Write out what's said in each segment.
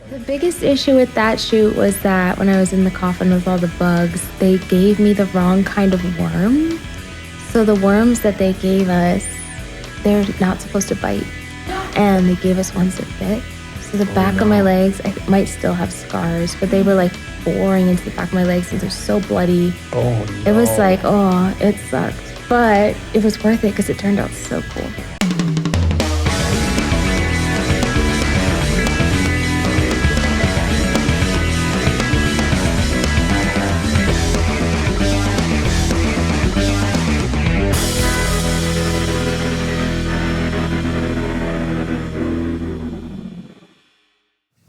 The biggest issue with that shoot was that when I was in the coffin with all the bugs, they gave me the wrong kind of worm. So the worms that they gave us, they're not supposed to bite. And they gave us ones that bit. So the back of my legs, I might still have scars, but they were like boring into the back of my legs and they're so bloody. Oh, no. It was like, it sucked. But it was worth it because it turned out so cool.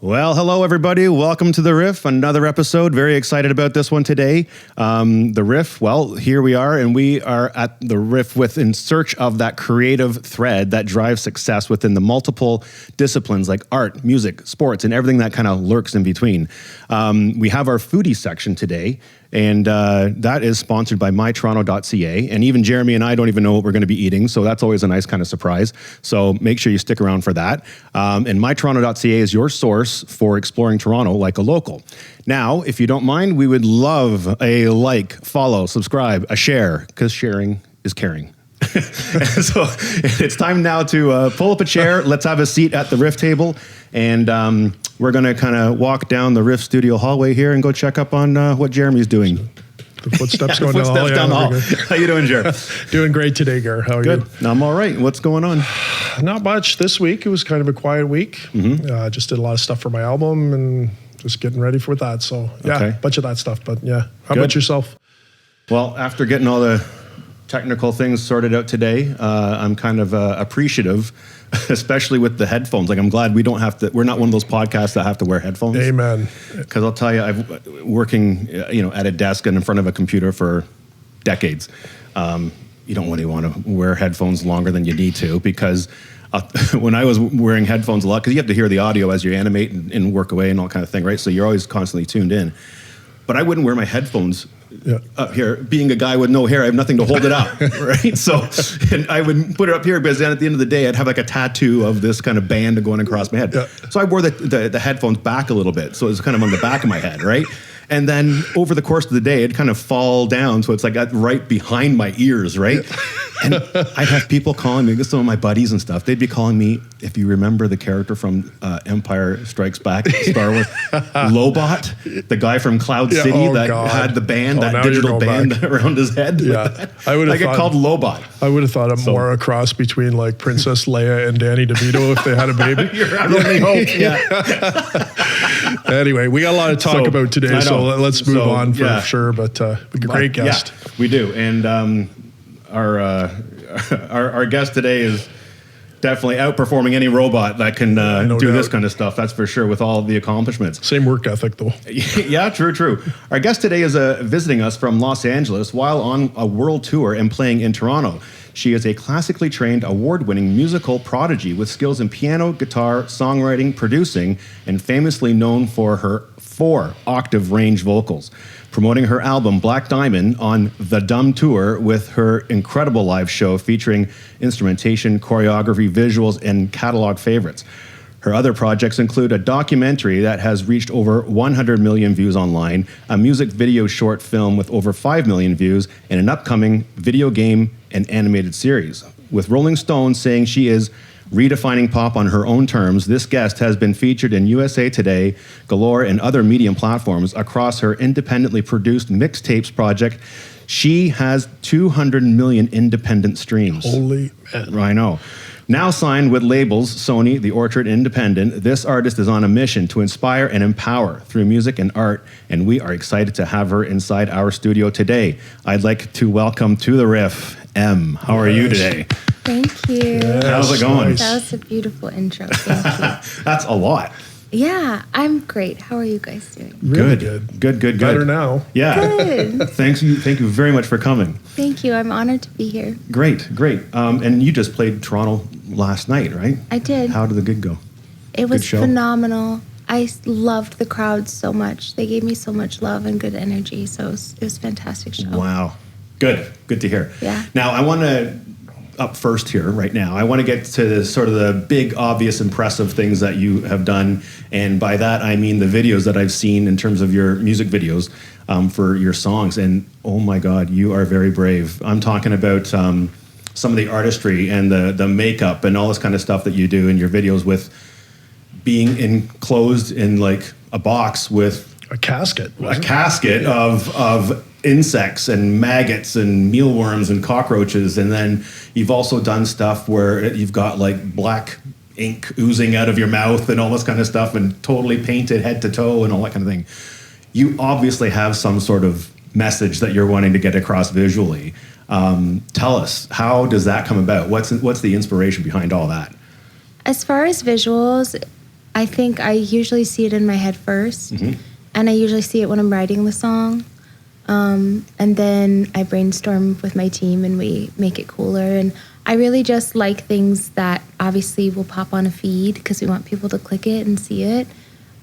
Well, hello, everybody. Welcome to The Riff, another episode. Very excited about this one today. The Riff, well, here we are, and we are at The Riff in search of that creative thread that drives success within the multiple disciplines like art, music, sports, and everything that kind of lurks in between. We have our foodie section today, and that is sponsored by mytoronto.ca. And even Jeremy and I don't even know what we're going to be eating, so that's always a nice kind of surprise. So make sure you stick around for that. And mytoronto.ca is your source for exploring Toronto like a local. Now, if you don't mind, we would love a like, follow, subscribe, a share, because sharing is caring. So it's time now to pull up a chair. Let's have a seat at the Riff table. And we're going to kind of walk down the Riff studio hallway here and go check up on what Jeremy's doing. The footsteps going down the hall. Down the hall. How you doing, Jer? Doing great today, Gar. How are you? Good. I'm all right. What's going on? Not much this week. It was kind of a quiet week. Mm-hmm. Just did a lot of stuff for my album and just getting ready for that. So, yeah, a bunch of that stuff. But, yeah. How about yourself? Well, after getting all the technical things sorted out today, I'm kind of appreciative, especially with the headphones. Like, I'm glad we're not one of those podcasts that have to wear headphones. Amen. Because I'll tell you, I've working, at a desk and in front of a computer for decades. You don't really want to wear headphones longer than you need to, because when I was wearing headphones a lot, because you have to hear the audio as you animate and work away and all kind of thing, right? So you're always constantly tuned in. But I wouldn't wear my headphones up here. Being a guy with no hair, I have nothing to hold it up, right? So, and I would put it up here because then at the end of the day, I'd have like a tattoo of this kind of band going across my head. Yeah. So I wore the headphones back a little bit, so it was kind of on the back of my head, right? And then over the course of the day, it'd kind of fall down, so it's like right behind my ears, right? Yeah. And I'd have people calling me, some of my buddies and stuff, they'd be calling me, if you remember the character from Empire Strikes Back, Star Wars, Lobot, the guy from Cloud City had the band, that digital band around his head. Yeah, I get called Lobot. I would have thought more a cross between like Princess Leia and Danny DeVito if they had a baby. You're only hope. Yeah. Anyway, we got a lot to talk about today, so let's move on for sure. But a great guest. Yeah, we do. And our guest today is definitely outperforming any robot that can do this kind of stuff. That's for sure, with all the accomplishments. Same work ethic, though. Yeah, true. Our guest today is visiting us from Los Angeles while on a world tour and playing in Toronto. She is a classically trained, award-winning musical prodigy with skills in piano, guitar, songwriting, producing, and famously known for her 4-octave range vocals. Promoting her album Black Diamond on the Dumb Tour with her incredible live show featuring instrumentation, choreography, visuals, and catalog favorites. Her other projects include a documentary that has reached over 100 million views online, a music video short film with over 5 million views, and an upcoming video game and animated series. With Rolling Stone saying she is redefining pop on her own terms, this guest has been featured in USA Today, Galore, and other medium platforms across her independently produced mixtapes project. She has 200 million independent streams. Holy man. I know. Now signed with labels Sony, The Orchard, and Independent, this artist is on a mission to inspire and empower through music and art, and we are excited to have her inside our studio today. I'd like to welcome to the Riff, M. How are you today? Thank you. Yes, how's it going? That was a beautiful intro. Thank you. That's a lot. Yeah, I'm great. How are you guys doing? Really good. Better now. Yeah. Good. Thank you very much for coming. Thank you. I'm honored to be here. Great. And you just played Toronto last night, right? I did. How did the gig go? It was phenomenal. I loved the crowd so much. They gave me so much love and good energy. So it was a fantastic show. Wow. Good to hear. Yeah. Now, I want to up first here right now. I want to get to the sort of the big, obvious, impressive things that you have done. And by that, I mean the videos that I've seen in terms of your music videos for your songs. And oh my God, you are very brave. I'm talking about some of the artistry and the makeup and all this kind of stuff that you do in your videos, with being enclosed in like a box with a casket of insects and maggots and mealworms and cockroaches. And then you've also done stuff where you've got like black ink oozing out of your mouth and all this kind of stuff, and totally painted head to toe and all that kind of thing. You obviously have some sort of message that you're wanting to get across visually. Tell us, how does that come about? What's the inspiration behind all that? As far as visuals, I think I usually see it in my head first, and I usually see it when I'm writing the song. And then I brainstorm with my team and we make it cooler. And I really just like things that obviously will pop on a feed because we want people to click it and see it,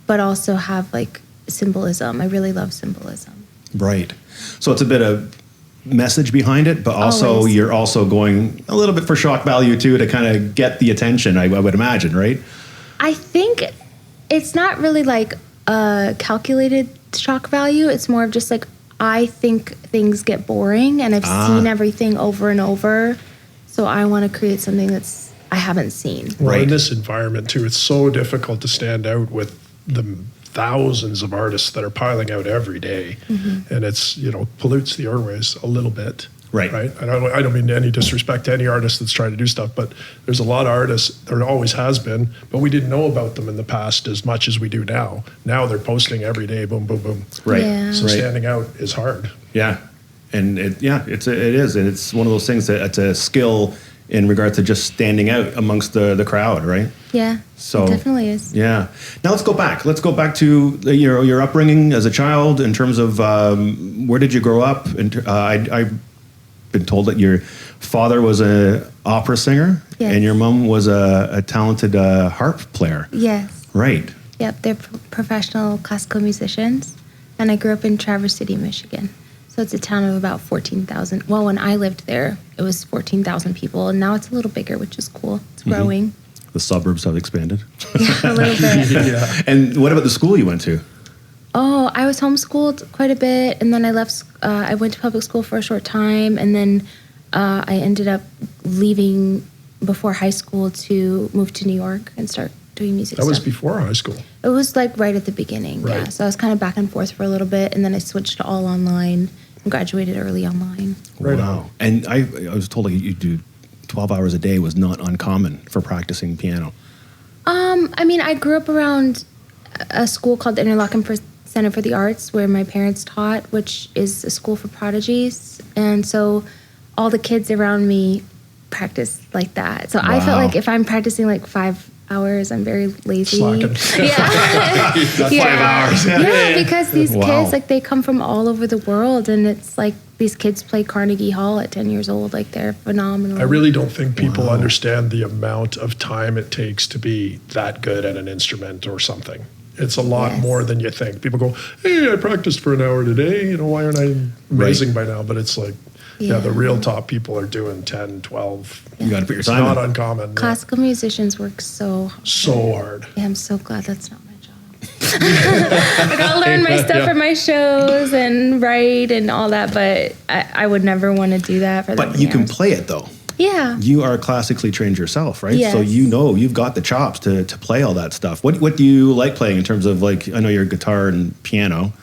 but also have like symbolism. I really love symbolism. Right. So it's a bit of message behind it, but also Always. You're also going a little bit for shock value too, to kind of get the attention, I would imagine, right? I think it's not really like a calculated shock value. It's more of just like, I think things get boring and I've seen everything over and over. So I want to create something I haven't seen. Well, in this environment too, it's so difficult to stand out with the thousands of artists that are piling out every day. And it's, pollutes the airways a little bit. Right. And I don't mean any disrespect to any artist that's trying to do stuff, but there's a lot of artists, there always has been, but we didn't know about them in the past as much as we do now. Now they're posting every day, boom, boom, boom. Right. Yeah. So standing out is hard. Yeah. And it is. And it's one of those things that it's a skill in regard to just standing out amongst the crowd, right? Yeah, so it definitely is. Yeah. Now let's go back. Let's go back to your upbringing as a child in terms of where did you grow up? And I've been told that your father was an opera singer, yes, and your mom was a talented harp player. Yes. Right. Yep, they're professional classical musicians, and I grew up in Traverse City, Michigan. So it's a town of about 14,000. Well, when I lived there, it was 14,000 people, and now it's a little bigger, which is cool. It's growing. The suburbs have expanded. Yeah, a little bit. Yeah. And what about the school you went to? Oh, I was homeschooled quite a bit, and then I left. I went to public school for a short time, and then I ended up leaving before high school to move to New York and start doing music. That was before high school. It was like right at the beginning, Right. yeah. So I was kind of back and forth for a little bit, and then I switched to all online and graduated early online. Right Wow. on. And I was told that you do 12 hours a day was not uncommon for practicing piano. I mean, I grew up around a school called the Interlochen Center for the Arts, where my parents taught, which is a school for prodigies. And so all the kids around me practice like that. So I felt like if I'm practicing like 5 hours, I'm very lazy. Slacking. Yeah. 5 hours. Yeah, because these Wow. kids, like, they come from all over the world, and it's like these kids play Carnegie Hall at 10 years old. Like, they're phenomenal. I really don't think people understand the amount of time it takes to be that good at an instrument or something. It's a lot Yes. more than you think. People go, hey, I practiced for an hour today. Why aren't I amazing by now? But it's like, the real top people are doing 10, 12. You got to put your It's time not in. uncommon. Classical musicians work so hard. So hard. Yeah, I'm so glad that's not my job. I gotta learn my stuff for my shows and write and all that, but I would never want to do that for that But many you can hours. play it though. Yeah. You are classically trained yourself, right? Yes. So you've got the chops to play all that stuff. What do you like playing in terms of, like, I know your guitar and piano.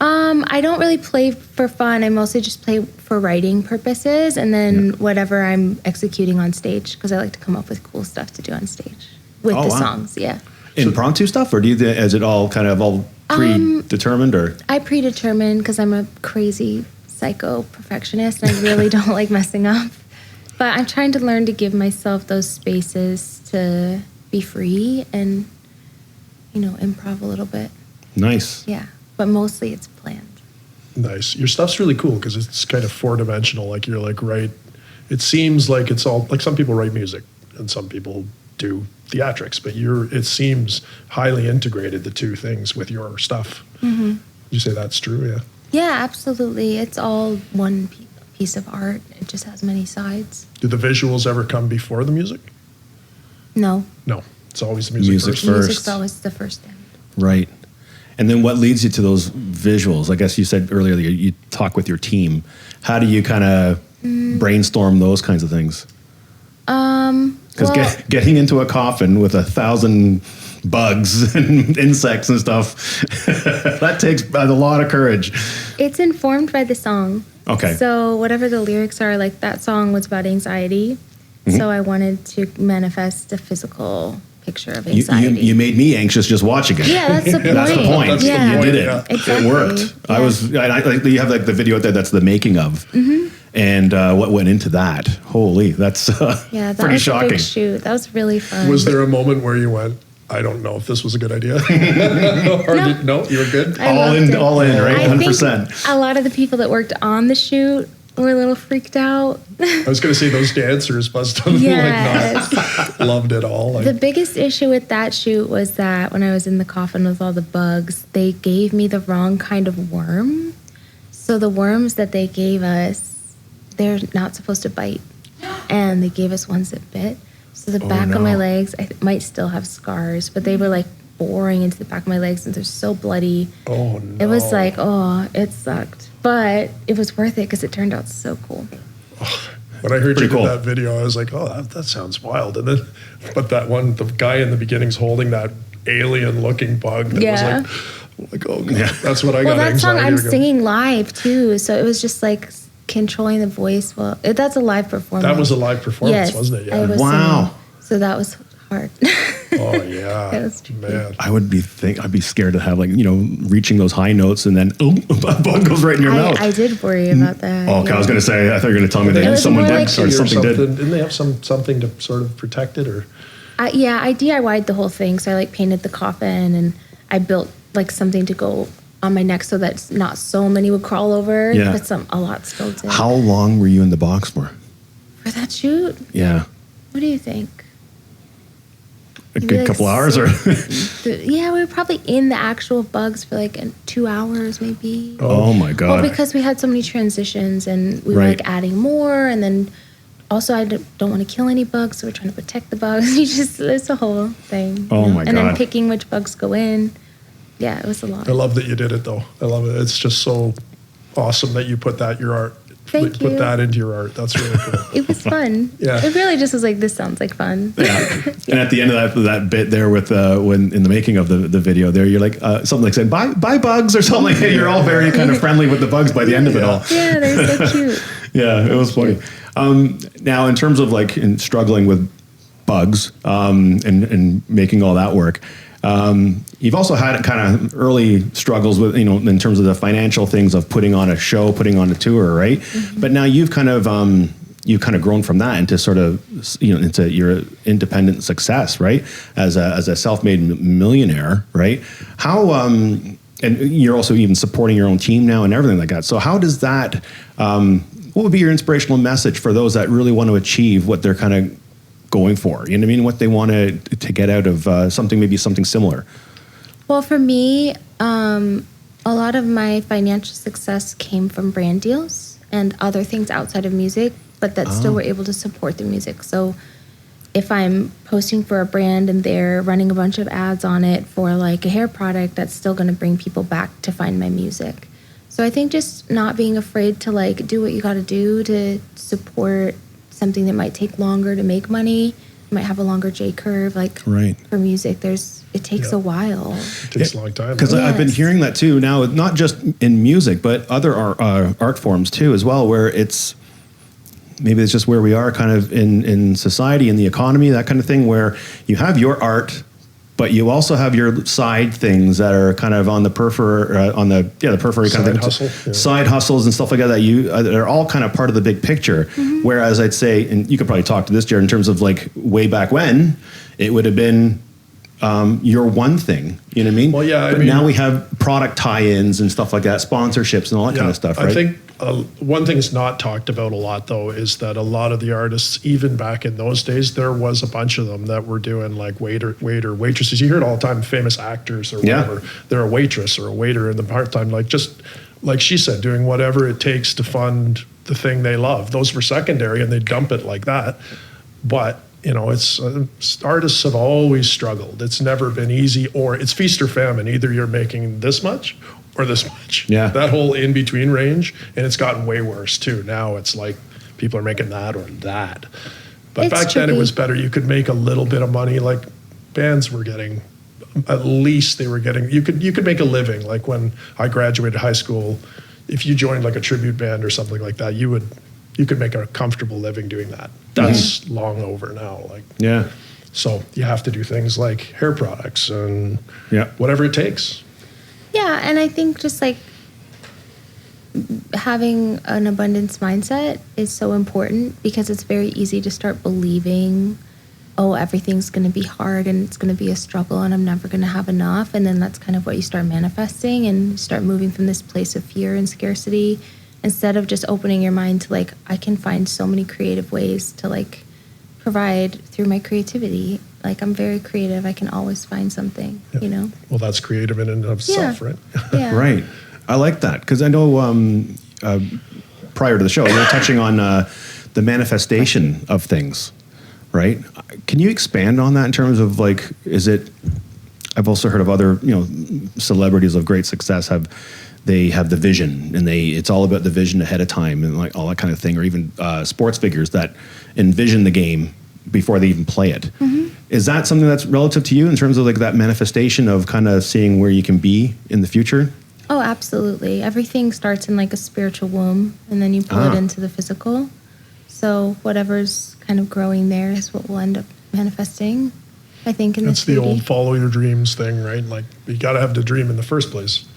I don't really play for fun. I mostly just play for writing purposes, and then whatever I'm executing on stage, because I like to come up with cool stuff to do on stage with Oh, the wow. songs. Yeah. Impromptu stuff, or is it all kind of all predetermined, or? I predetermine because I'm a crazy psycho perfectionist, and I really don't like messing up. But I'm trying to learn to give myself those spaces to be free and, improv a little bit. Nice. Yeah. But mostly it's planned. Nice. Your stuff's really cool because it's kind of four-dimensional. Like, you're like, right. It seems like it's all, like, some people write music and some people do theatrics, but it seems highly integrated, the two things, with your stuff. Mm-hmm. You say that's true, yeah? Yeah, absolutely. It's all one piece of art. It just has many sides. Do the visuals ever come before the music? No. No, it's always the music first. Music's always the first thing. Right. And then what leads you to those visuals? I guess you said earlier that you talk with your team. How do you kind of brainstorm those kinds of things? Because getting into a coffin with 1,000 bugs and insects and stuff, that takes a lot of courage. It's informed by the song. Okay. So whatever the lyrics are, like that song was about anxiety. Mm-hmm. So I wanted to manifest a physical picture of anxiety. You made me anxious just watching it. Yeah, that's the point. That's the point. Yeah. You did it. Yeah. Exactly. It worked. Yeah. You have like the video that's the making of. Mm-hmm. And what went into that? Holy, that's that pretty was shocking. A big shoot. That was really fun. Was there a moment where you went, I don't know if this was a good idea? No, you were good? All in, right? 100%. I think a lot of the people that worked on the shoot were a little freaked out. I was going to say those dancers must have not loved it all. The biggest issue with that shoot was that when I was in the coffin with all the bugs, they gave me the wrong kind of worm. So the worms that they gave us, they're not supposed to bite. And they gave us ones that bit. So the back of my legs, I might still have scars, but they were like boring into the back of my legs and they're so bloody. Oh, no. It was like, it sucked. But it was worth it because it turned out so cool. When I heard you did that video, I was like, that sounds wild. And then, but the guy in the beginning's holding that alien-looking bug that was like, oh, God, that's what I got that anxiety. Song I'm singing live, too. So it was just like controlling the voice. Well, that's a live performance. That was a live performance, wasn't it? Yeah. Wow. Singing, so that was hard. Oh, yeah. That was tricky. Man. I'd be scared to have reaching those high notes and then a bug goes right in your mouth. I did worry about that. Oh, okay. I was going to say, I thought you were going to tell me that someone did or something did. Didn't they have something to sort of protect it or? I DIY'd the whole thing. So I painted the coffin and I built something to go on my neck so that not so many would crawl over. Yeah. But a lot still did. How long were you in the box for? For that shoot? Yeah. What do you think? A good couple hours or? We were probably in the actual bugs for 2 hours maybe. Oh my God. Well, because we had so many transitions and we were adding more and then also I don't want to kill any bugs, so we're trying to protect the bugs. It's a whole thing. Oh my God. And then picking which bugs go in. Yeah, it was a lot. I love that you did it though. I love it. It's just so awesome that you put that in your art. Thank you. Put that into your art. That's really cool. It was fun. Yeah. It really just was this sounds like fun. Yeah. And at the end of that bit there with when in the making of the video there, you're like something like saying bye bugs or something. You're all very kind of friendly with the bugs by the end of it all. Yeah, they're so cute. Yeah, it was funny. Now in terms of in struggling with bugs and making all that work, you've also had kind of early struggles with, in terms of the financial things of putting on a show, putting on a tour, right? Mm-hmm. But now you've kind of grown from that into sort of, into your independent success, right? As a self-made millionaire, right? How, and you're also even supporting your own team now and everything like that. So how does that, what would be your inspirational message for those that really want to achieve what they're kind of going for? You know what I mean? What they want to get out of something similar. Well, for me, a lot of my financial success came from brand deals and other things outside of music, but that still were able to support the music. So if I'm posting for a brand and they're running a bunch of ads on it for a hair product, that's still going to bring people back to find my music. So I think just not being afraid to do what you got to do to support something that might take longer to make money, might have a longer J curve. For music, it takes a while. It takes a long time. Because I've been hearing that too now, not just in music, but other art forms too as well, where maybe it's just where we are kind of in society, in the economy, that kind of thing, where you have your art, but you also have your side things that are kind of on the periphery, the periphery kind of thing. Side hustles and stuff like that that are all kind of part of the big picture. Mm-hmm. Whereas I'd say, and you could probably talk to this, Jared, in terms of way back when, it would have been your one thing, you know what I mean? Well, yeah. But now we have product tie-ins and stuff like that, sponsorships and all that kind of stuff, right? I think one thing that's not talked about a lot, though, is that a lot of the artists, even back in those days, there was a bunch of them that were doing waitresses. You hear it all the time, famous actors or whatever. They're a waitress or a waiter in the part-time, just like she said, doing whatever it takes to fund the thing they love. Those were secondary, and they dump it like that. But it's artists have always struggled. It's never been easy, or it's feast or famine. Either you're making this much or this much. Yeah. That whole in between range, and it's gotten way worse too. Now it's like people are making that or that. But It's back then it tricky. was better. You could make a little bit of money. Like bands were getting, at least they were getting. You could make a living. Like when I graduated high school, if you joined like a tribute band or something like that, you could make a comfortable living doing that. That's long over now. Like so you have to do things like hair products and whatever it takes. Yeah, and I think just like having an abundance mindset is so important, because it's very easy to start believing, oh, everything's going to be hard and it's going to be a struggle and I'm never going to have enough. And then that's kind of what you start manifesting, and start moving from this place of fear and scarcity, instead of just opening your mind to like, I can find so many creative ways to like provide through my creativity. Like, I'm very creative. I can always find something, Well, that's creative in and of itself, right? Yeah. Right. I like that, because I know prior to the show, you were touching on the manifestation of things, right? Can you expand on that in terms of like, I've also heard of other, celebrities of great success they have the vision, and it's all about the vision ahead of time and like all that kind of thing, or even sports figures that envision the game before they even play it. Mm-hmm. Is that something that's relative to you in terms of like that manifestation of kind of seeing where you can be in the future? Oh, absolutely. Everything starts in like a spiritual womb, and then you pull it into the physical. So whatever's kind of growing there is what will end up manifesting, I think, in That's this the old follow your dreams thing, right? Like, you got to have the dream in the first place.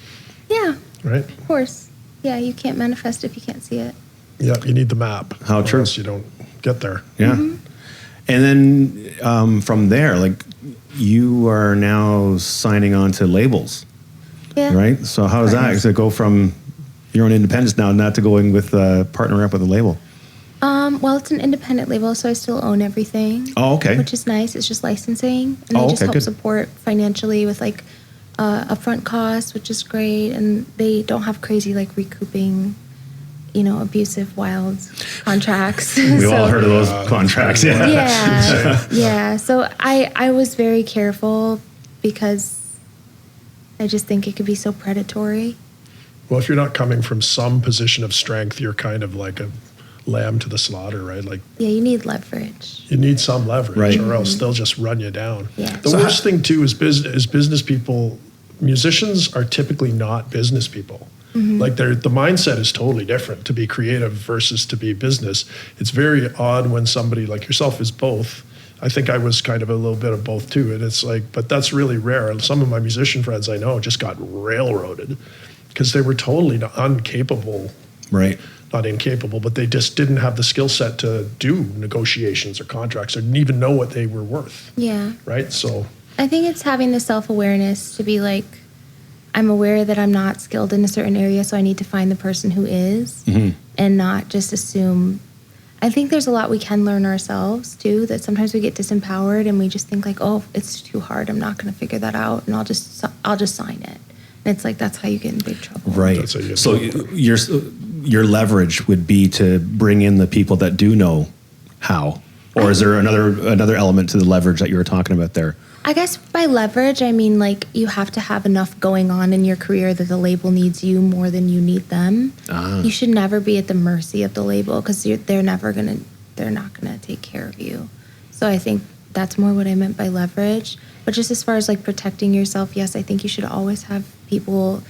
Yeah. Right? Of course. Yeah, you can't manifest if you can't see it. Yeah, you need the map. How true. Or else you don't get there. Yeah. Mm-hmm. And then from there, like, you are now signing on to labels. Yeah. Right? So how does that? Does it go from your own independence now not to going with partnering up with a label? Well, it's an independent label, so I still own everything. Oh, okay. Which is nice. It's just licensing, and they just help good. support financially with like upfront costs, which is great. And they don't have crazy like recouping, abusive, wild contracts. We've all heard of those contracts. Yeah. Yeah. So I was very careful, because I just think it could be so predatory. Well, if you're not coming from some position of strength, you're kind of like a lamb to the slaughter, right? Like, Yeah, you need leverage. you need some leverage, Right. or else they'll just run you down. Yeah. The worst thing too is business people. Musicians are typically not business people. Mm-hmm. Like, the mindset is totally different to be creative versus to be business. It's very odd when somebody like yourself is both. I think I was kind of a little bit of both too. And it's like, but that's really rare. Some of my musician friends I know just got railroaded because they were totally incapable. Right. Not incapable, but they just didn't have the skill set to do negotiations or contracts, or didn't even know what they were worth. Yeah. Right? So I think it's having the self-awareness to be like, I'm aware that I'm not skilled in a certain area, so I need to find the person who is, and not just assume. I think there's a lot we can learn ourselves too, that sometimes we get disempowered and we just think like, oh, it's too hard, I'm not going to figure that out, and I'll just sign it. And it's like, that's how you get in big trouble. Right. That's how you get So your leverage would be to bring in the people that do know how, or is there another element to the leverage that you were talking about there? I guess by leverage, I mean like you have to have enough going on in your career that the label needs you more than you need them. You should never be at the mercy of the label, because they're not gonna take care of you. So I think that's more what I meant by leverage. But just as far as like protecting yourself, yes, I think you should always have people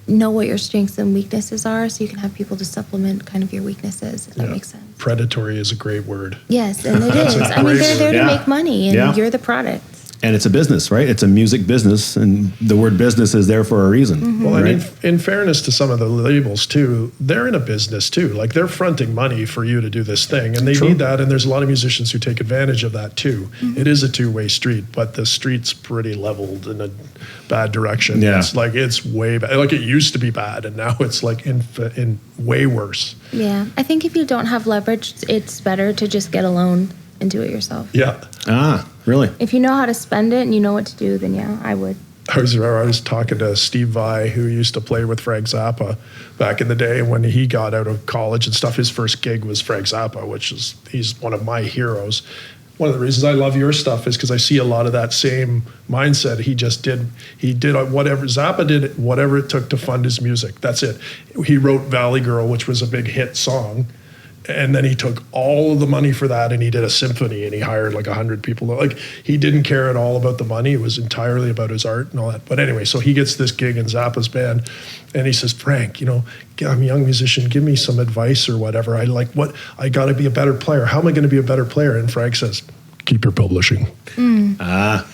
know what your strengths and weaknesses are, so you can have people to supplement kind of your weaknesses, if that makes sense. predatory is a great word. Yes, and it is. I mean, they're there to make money, and you're the product. And it's a business, right? It's a music business, and the word business is there for a reason. Mm-hmm. Well, right? I mean, in fairness to some of the labels too, they're in a business too. Like, they're fronting money for you to do this thing, and they need that. And there's a lot of musicians who take advantage of that too. Mm-hmm. It is a two-way street, but the street's pretty leveled in a bad direction. Yeah. It's like, it's way bad. Like, it used to be bad, and now it's like in way worse. Yeah, I think if you don't have leverage, it's better to just get a loan and do it yourself. Yeah. Ah, really? If you know how to spend it and you know what to do, then yeah, I would. I was talking to Steve Vai, who used to play with Frank Zappa back in the day. And when he got out of college and stuff, his first gig was Frank Zappa, he's one of my heroes. One of the reasons I love your stuff is because I see a lot of that same mindset. He did whatever Zappa did, whatever it took to fund his music. That's it. He wrote Valley Girl, which was a big hit song. And then he took all of the money for that and he did a symphony and he hired like 100 people. Like, he didn't care at all about the money. It was entirely about his art and all that. But anyway, so he gets this gig in Zappa's band and he says, Frank, I'm a young musician. Give me some advice or whatever. I got to be a better player. How am I going to be a better player? And Frank says, keep your publishing. Yeah.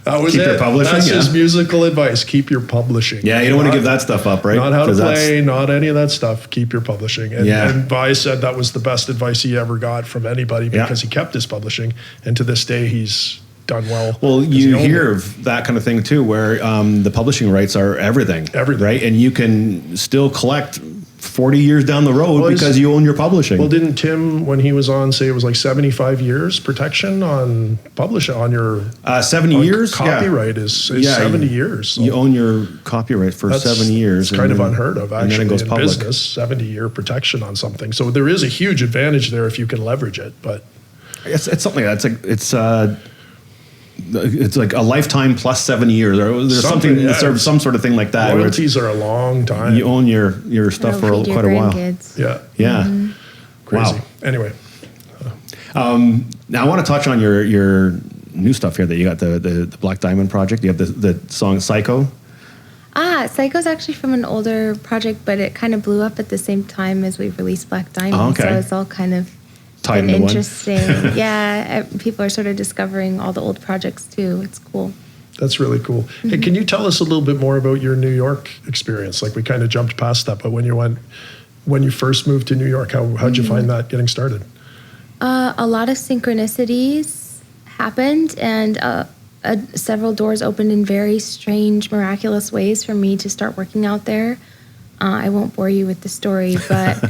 That was keep it. Your publishing, That's his musical advice. Keep your publishing. Yeah, you don't want to give that stuff up, right? Not how to play, not any of that stuff. Keep your publishing. And Vi said that was the best advice he ever got from anybody because he kept his publishing. And to this day, he's done well. Well, you hear of that kind of thing too, where the publishing rights are everything, right? And you can still collect 40 years down the road because you own your publishing. Well, didn't Tim, when he was on, say it was like 75 years protection on publishing on your 70 years copyright is 70 years. So you own your copyright for 7 years. It's kind of unheard of actually. And then it goes public. Business, 70-year protection on something. So there is a huge advantage there if you can leverage it. But it's something that's it's like a lifetime plus 7 years, or there's some sort of thing like that. Royalties are a long time. You own your stuff for quite a while. Yeah. Mm-hmm. Crazy. Wow. Anyway, now I want to touch on your new stuff here that you got the Black Diamond project. You have the song Psycho. Psycho's actually from an older project, but it kind of blew up at the same time as we released Black Diamond. Oh, okay. So it's all kind of tied into interesting. Yeah, people are sort of discovering all the old projects too. It's cool. That's really cool. Mm-hmm. Hey, can you tell us a little bit more about your New York experience? Like, we kind of jumped past that, but when you first moved to New York, how'd you find that getting started? A lot of synchronicities happened, and several doors opened in very strange, miraculous ways for me to start working out there. I won't bore you with the story, but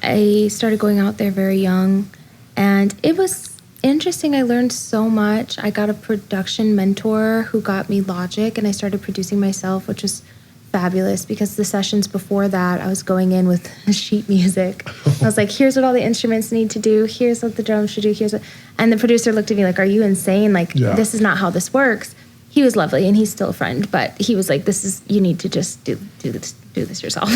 I started going out there very young, and it was interesting. I learned so much. I got a production mentor who got me Logic, and I started producing myself, which was fabulous because the sessions before that, I was going in with sheet music. I was like, here's what all the instruments need to do. Here's what the drums should do. And the producer looked at me like, are you insane? Like, this is not how this works. He was lovely, and he's still a friend, but he was like, you need to just do this yourself,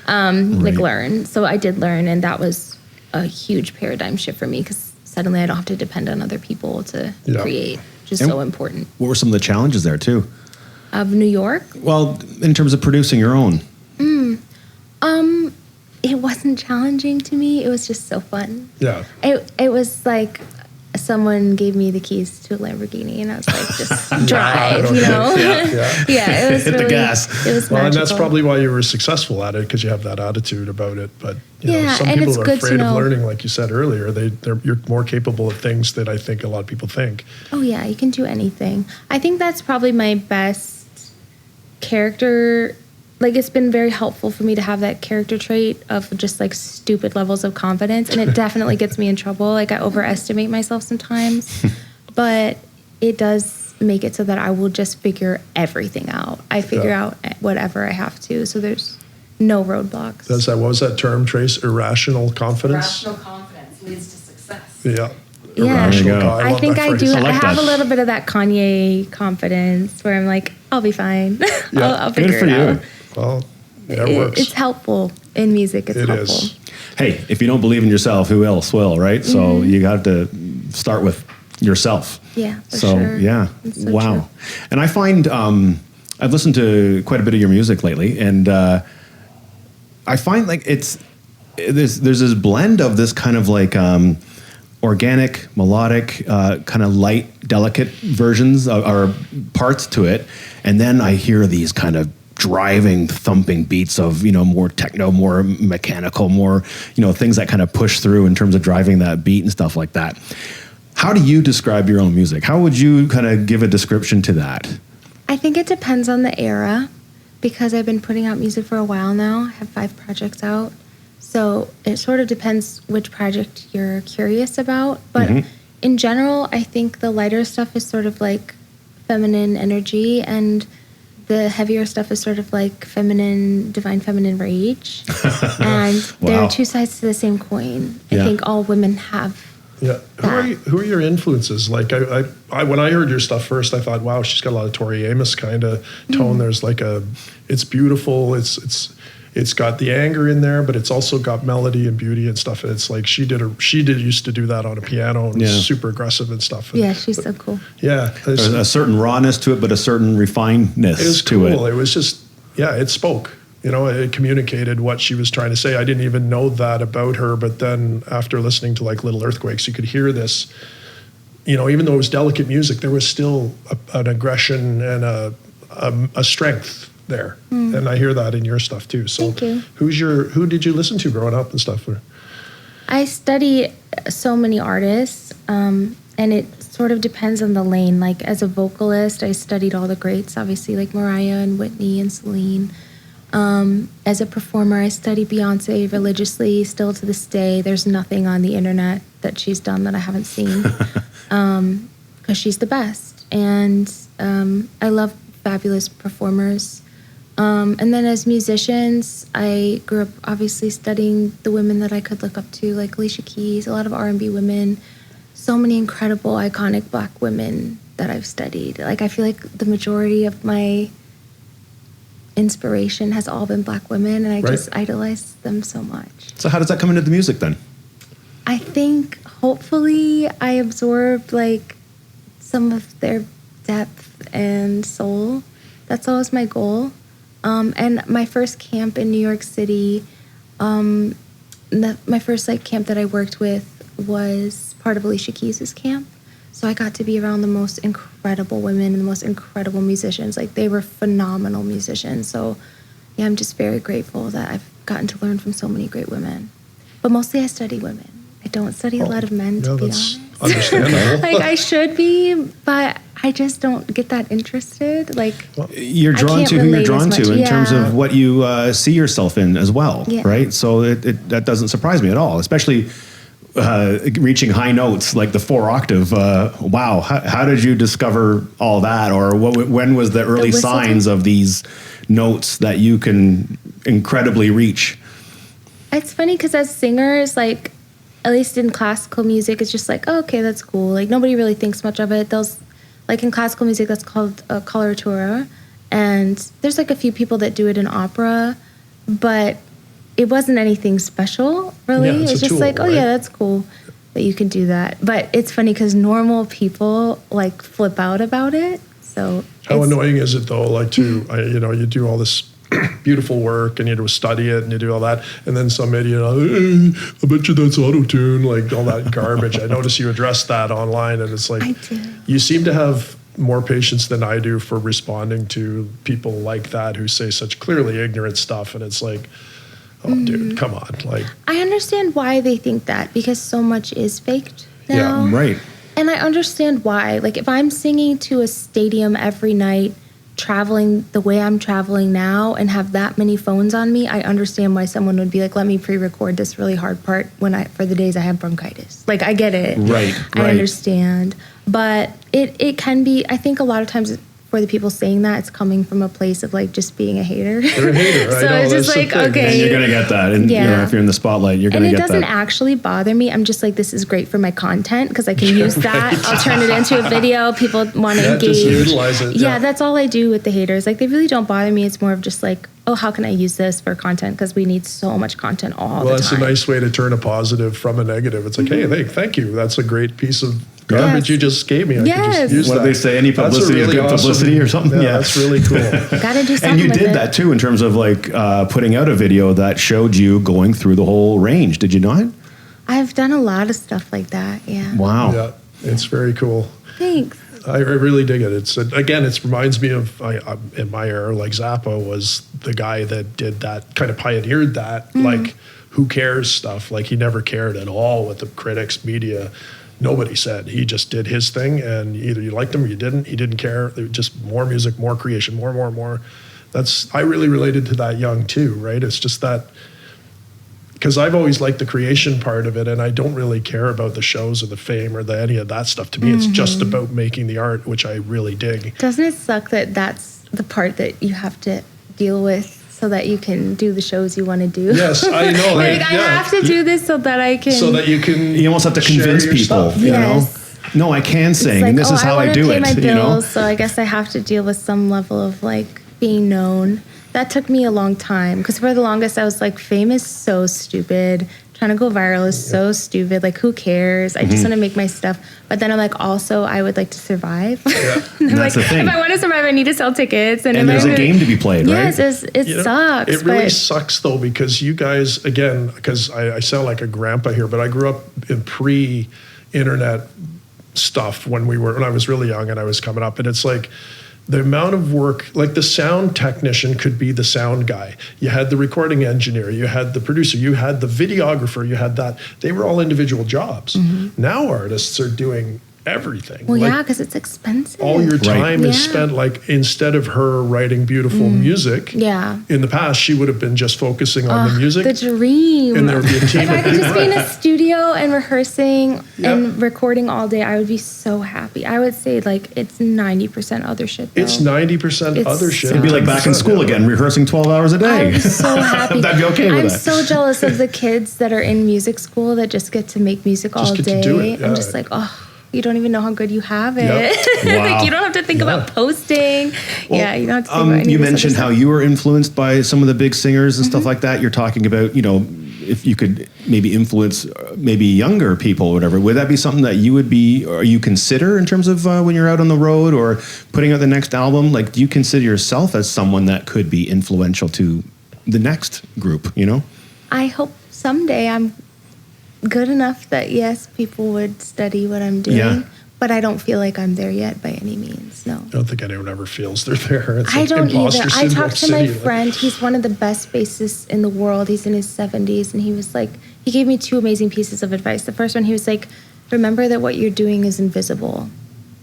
like learn. So I did learn, and that was a huge paradigm shift for me because suddenly I don't have to depend on other people to create, which is so important. What were some of the challenges there too? Of New York? Well, in terms of producing your own. It wasn't challenging to me. It was just so fun. Yeah. It was like someone gave me the keys to a Lamborghini, and I was like, just drive, you know? Yeah, it was hit the gas. It was well, magical. and that's probably why you were successful at it, because you have that attitude about it. But some and people it's are good afraid to of know. learning, like you said earlier. You're more capable of things that I think a lot of people think. Oh yeah, you can do anything. I think that's probably my best character. Like, it's been very helpful for me to have that character trait of just like stupid levels of confidence, and it definitely gets me in trouble. Like, I overestimate myself sometimes, but it does make it so that I will just figure everything out. I figure out whatever I have to, so there's no roadblocks. What was that term, Trace? Irrational confidence? Irrational confidence leads to success. Yeah. Yeah, I think I do. I have that. a little bit of that Kanye confidence where I'm like, I'll be fine. I'll figure it out. Well, that works. It's helpful in music. It's helpful. Is. Hey, if you don't believe in yourself, who else will, right? So you got to start with yourself. Yeah, for sure. Yeah. So wow. true. And I find I've listened to quite a bit of your music lately, and I find like there's this blend of this kind of like organic, melodic, kind of light, delicate versions or parts to it, and then I hear these kind of driving, thumping beats of, more techno, more mechanical, more, things that kind of push through in terms of driving that beat and stuff like that. How do you describe your own music? How would you kind of give a description to that? I think it depends on the era, because I've been putting out music for a while now. I have 5 projects out. So it sort of depends which project you're curious about. But in general, I think the lighter stuff is sort of like feminine energy, and the heavier stuff is sort of like feminine, divine feminine rage. And there are two sides to the same coin. I think all women have. Yeah. Who are your influences? Like I when I heard your stuff first, I thought, wow, she's got a lot of Tori Amos kind of tone. There's like it's beautiful. It's got the anger in there, but it's also got melody and beauty and stuff. And it's like she used to do that on a piano and was super aggressive and stuff. And, she's so cool. Yeah. There's a certain rawness to it, but a certain refinedness to it. It was just, it spoke. It communicated what she was trying to say. I didn't even know that about her, but then after listening to like Little Earthquakes, you could hear this, even though it was delicate music, there was still an aggression and a strength there. And I hear that in your stuff too. So thank you. Who did you listen to growing up and stuff? I study so many artists, and it sort of depends on the lane. Like as a vocalist, I studied all the greats, obviously like Mariah and Whitney and Celine. As a performer, I study Beyonce religiously, still to this day. There's nothing on the internet that she's done that I haven't seen, because she's the best. And I love fabulous performers. And then as musicians, I grew up obviously studying the women that I could look up to, like Alicia Keys, a lot of R&B women, so many incredible, iconic Black women that I've studied. Like I feel like the majority of my inspiration has all been Black women, and I just idolize them so much. So how does that come into the music then? I think hopefully I absorbed like some of their depth and soul. That's always my goal. And my first camp in New York City, my first like camp that I worked with was part of Alicia Keys' camp. So I got to be around the most incredible women and the most incredible musicians. Like they were phenomenal musicians. So yeah, I'm just very grateful that I've gotten to learn from so many great women. But mostly I study women. I don't study a lot of men, to be honest. Understandable. Like I should be, but I just don't get that interested. Like you're drawn to who you're drawn to in terms of what you see yourself in as well, right? So that doesn't surprise me at all, especially reaching high notes like the 4-octave. Wow, how did you discover all that, or when was the early signs of these notes that you can incredibly reach? It's funny because as singers, like at least in classical music, it's just like, oh, okay, that's cool. Like nobody really thinks much of it. Like in classical music, that's called a coloratura, and there's like a few people that do it in opera, but it wasn't anything special, really. Yeah, it's just tool, like, oh right? yeah, that's cool that you can do that. But it's funny because normal people like flip out about it. So how annoying is it though? Like you do all this beautiful work and you do study it and you do all that, and then some idiot, hey, I bet you that's auto-tune, like all that garbage. I notice you address that online, and it's like I do. You seem to have more patience than I do for responding to people like that who say such clearly ignorant stuff, and it's like, oh dude, come on. Like I understand why they think that, because so much is faked now. Yeah, right. And I understand why. Like if I'm singing to a stadium every night, traveling the way I'm traveling now, and have that many phones on me, I understand why someone would be like, let me pre-record this really hard part for the days I have bronchitis. Like I get it. Right. I understand. But it can be, I think a lot of times for the people saying that, it's coming from a place of like just being a hater. They're a hater. So it's just like, okay. And you're going to get that. And if you're in the spotlight, you're going to get that. And it doesn't actually bother me. I'm just like, this is great for my content because I can use that. I'll turn it into a video. People want to engage. Just utilize it. Yeah, that's all I do with the haters. Like they really don't bother me. It's more of just like, oh, how can I use this for content? Because we need so much content all the time. Well, that's a nice way to turn a positive from a negative. It's like, hey, thank you. That's a great piece of garbage you just gave me. I can just use what that. do they say? Any publicity is good publicity or something? Yeah, that's really cool. Gotta do something. And you with did it. that too in terms of like putting out a video that showed you going through the whole range. Did you not? I've done a lot of stuff like that. Yeah. Wow. Yeah, it's very cool. Thanks. I really dig it. It's again, it reminds me of in my era, like Zappa was the guy that did that, kind of pioneered that, like who cares stuff. Like he never cared at all with the critics, media. Nobody said. He just did his thing, and either you liked him or you didn't. He didn't care. It was just more music, more creation, more. I really related to that young too, right? It's just that because I've always liked the creation part of it, and I don't really care about the shows or the fame or any of that stuff. To me, it's just about making the art, which I really dig. Doesn't it suck that that's the part that you have to deal with so that you can do the shows you want to do? Yes, I know. Like, I have to do this so that I can... So that you can... You almost have to convince people, you know? No, I can sing, like, and this is how I do it, my bills, you know? So I guess I have to deal with some level of, like, being known. That took me a long time, because for the longest I was like, fame is so stupid. Trying to go viral is so stupid. Like, who cares? I just want to make my stuff. But then I'm like, also, I would like to survive. Yeah. And that's like, the thing. If I want to survive, I need to sell tickets. And there's a game to be played, right? Yes, it sucks. It really sucks, though, because you guys, again, because I sound like a grandpa here, but I grew up in pre-internet stuff when I was really young and I was coming up. And it's like, the amount of work, like the sound technician could be the sound guy. You had the recording engineer, you had the producer, you had the videographer, you had that. They were all individual jobs. Now artists are doing everything. Well, like, because it's expensive. All your time is spent, like, instead of her writing beautiful music, in the past, she would have been just focusing on the music. The dream. And there would be a team if I could just be in a studio and rehearsing and recording all day, I would be so happy. I would say, like, it's 90% other shit, though. It's 90% other shit. It'd be like back in school again, rehearsing 12 hours a day. I would be so happy. That'd be okay with I'm that. so jealous of the kids that are in music school that just get to make music all day. I'm just like, oh, you don't even know how good you have it. Wow. Like, you don't have to think about posting. Well, you don't have to think about any You mentioned how you were influenced by some of the big singers and stuff like that. You're talking about, you know, if you could maybe influence maybe younger people or whatever, would that be something that you would be, or you consider in terms of when you're out on the road or putting out the next album? Like, do you consider yourself as someone that could be influential to the next group, you know? I hope someday I'm good enough that, yes, people would study what I'm doing, but I don't feel like I'm there yet by any means, no. I don't think anyone ever feels they're there. It's I don't either. I talked to my city, friend. He's one of the best bassists in the world. He's in his 70s, and he was like, he gave me 2 amazing pieces of advice. The first one, he was like, remember that what you're doing is invisible.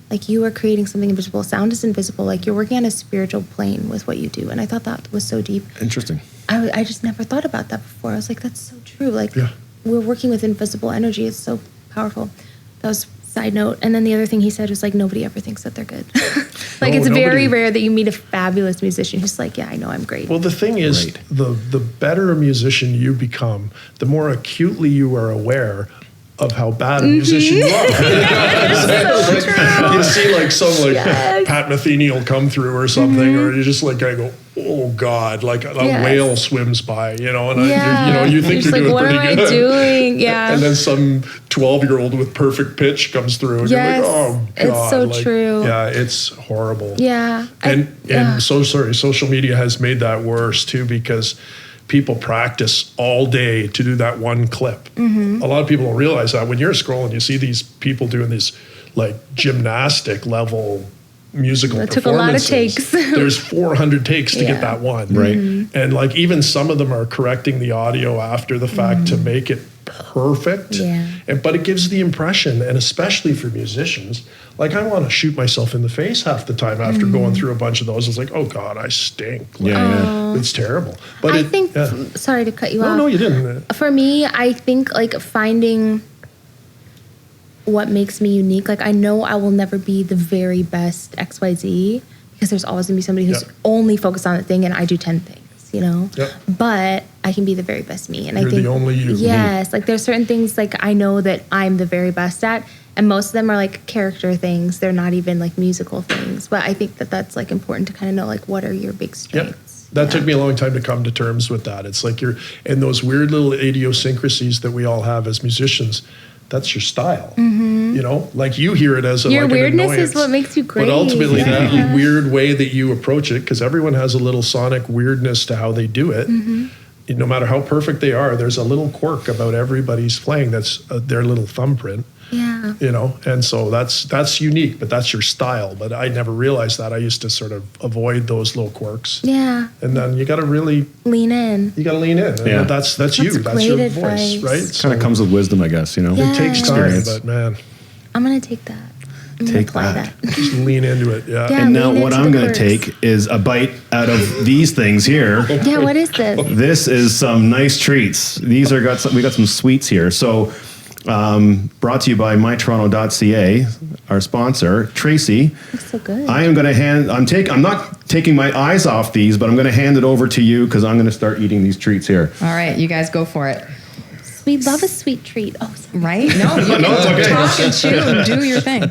Like, you are creating something invisible. Sound is invisible. Like, you're working on a spiritual plane with what you do. And I thought that was so deep. Interesting. I just never thought about that before. I was like, that's so true. Like, we're working with invisible energy. It's so powerful. That was side note. And then the other thing he said was like, nobody ever thinks that they're good. Like, it's very rare that you meet a fabulous musician who's like, yeah, I know I'm great. Well, the thing is, the better a musician you become, the more acutely you are aware of how bad a musician you are. Yes, so true. You see, like, some Pat Metheny will come through or something, or you just like, I go, oh God, like a whale swims by, you know, and you think you're like, doing what pretty am good. I doing? Yeah. And then some 12-year-old with perfect pitch comes through, and you're like, oh God, it's so true. Yeah, it's horrible. Yeah. And social media has made that worse too, because people practice all day to do that one clip. A lot of people don't realize that when you're scrolling, you see these people doing these like gymnastic level musical performances. It took a lot of takes. There's 400 takes to get that one. Right. And like, even some of them are correcting the audio after the fact to make it perfect. Yeah. But it gives the impression, and especially for musicians, like, I want to shoot myself in the face half the time after going through a bunch of those. It's like, oh God, I stink. Like, it's terrible. But I think, sorry to cut you off. No, you didn't. For me, I think like finding what makes me unique. Like, I know I will never be the very best XYZ, because there's always gonna be somebody who's only focused on a thing, and I do 10 things, you know? But I can be the very best me. And You're I think the only you. Yes, like there's certain things like I know that I'm the very best at, and most of them are like character things. They're not even like musical things. But I think that that's like important to kind of know, like, what are your big strengths. That took me a long time to come to terms with that. It's like and those weird little idiosyncrasies that we all have as musicians, that's your style. You know, like, you hear it as your like weirdness an annoyance, is what makes you great. But ultimately, that weird way that you approach it, because everyone has a little sonic weirdness to how they do it. No matter how perfect they are, there's a little quirk about everybody's playing that's their little thumbprint. Yeah. You know, and so that's unique, but that's your style. But I never realized that. I used to sort of avoid those little quirks. Yeah. And then you got to really lean in. You got to lean in. Yeah. And that's you. That's your voice, right? It kind of comes with wisdom, I guess, you know? It takes time, Experience. but man. I'm going to take that. Take that. Just lean into it. Yeah. Yeah. And now lean what into I'm the going to chorus. take is a bite out of these things here. Yeah, what is this? This is some nice treats. These are we got some sweets here. So brought to you by mytoronto.ca, our sponsor, Tracy. Looks so good. I am going to I'm not taking my eyes off these, but I'm going to hand it over to you because I'm going to start eating these treats here. All right, you guys go for it. We love a sweet treat. Oh, sorry. Right? No, you No, it's can okay. talk and chew and do your thing.